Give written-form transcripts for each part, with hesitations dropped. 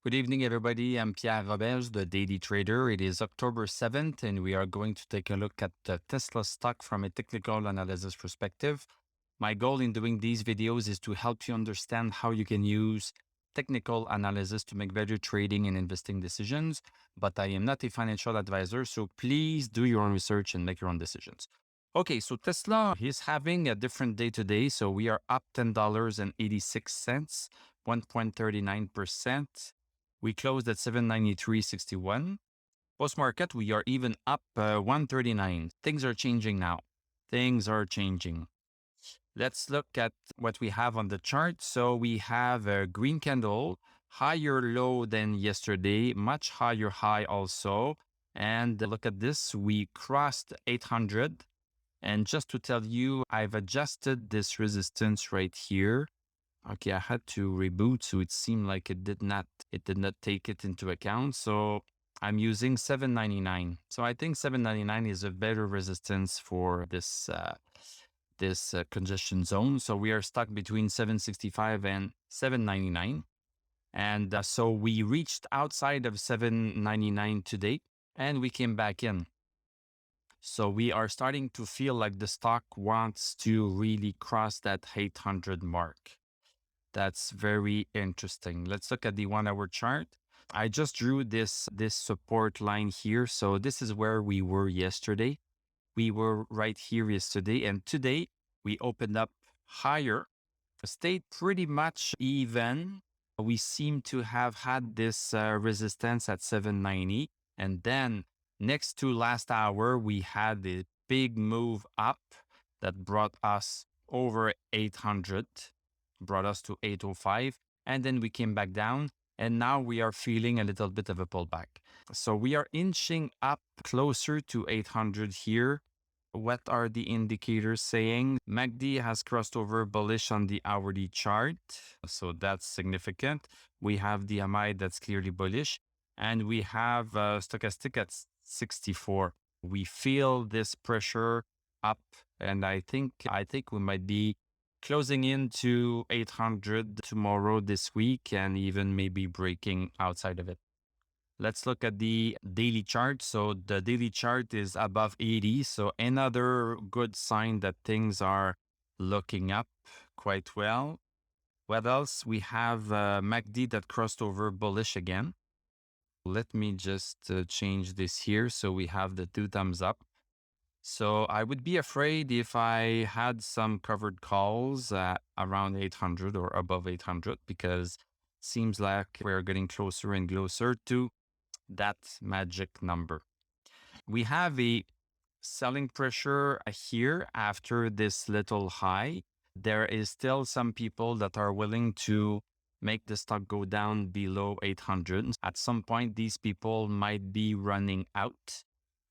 Good evening, everybody. I'm Pierre Roberge, the Daily Trader. It is October 7th, and we are going to take a look at the Tesla stock from a technical analysis perspective. My goal in doing these videos is to help you understand how you can use technical analysis to make better trading and investing decisions. But I am not a financial advisor, so please do your own research and make your own decisions. Okay, so Tesla is having a different day today. So we are up $10.86, 1.39%. We closed at 793.61. Post-market, we are even up 139. Things are changing now. Things are changing. Let's look at what we have on the chart. So we have a green candle, higher low than yesterday, much higher high also. And look at this, we crossed 800. And just to tell you, I've adjusted this resistance right here. Okay, I had to reboot, so it seemed like it did not take it into account. So I'm using 799. So I think 799 is a better resistance for this congestion zone. So we are stuck between 765 and 799. And so we reached outside of 799 today, and we came back in. So we are starting to feel like the stock wants to really cross that 800 mark. That's very interesting. Let's look at the 1 hour chart. I just drew this support line here. So this is where we were yesterday. We were right here yesterday, and today we opened up higher, stayed pretty much even. We seem to have had this resistance at 790, and then next to last hour, we had a big move up that brought us over 800. Brought us to 805, and then we came back down, and now we are feeling a little bit of a pullback. So we are inching up closer to 800 here. What are the indicators saying? MACD has crossed over bullish on the hourly chart, so that's significant. We have the MI that's clearly bullish, and we have stochastic at 64. We feel this pressure up, and I think we might be closing into 800 tomorrow, this week, and even maybe breaking outside of it. Let's look at the daily chart. So the daily chart is above 80. So another good sign that things are looking up quite well. What else? We have MACD that crossed over bullish again. Let me just change this here. So we have the 2 thumbs up. So I would be afraid if I had some covered calls around 800 or above 800, because it seems like we're getting closer and closer to that magic number. We have a selling pressure here after this little high. There is still some people that are willing to make the stock go down below 800. At some point, these people might be running out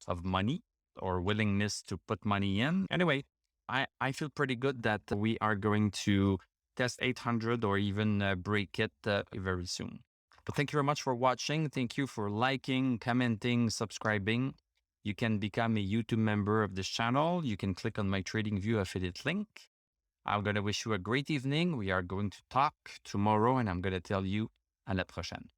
of money or willingness to put money in. Anyway, I feel pretty good that we are going to test 800 or even break it very soon. But thank you very much for watching. Thank you for liking, commenting, subscribing. You can become a YouTube member of this channel. You can click on my TradingView affiliate link. I'm going to wish you a great evening. We are going to talk tomorrow, and I'm going to tell you à la prochaine.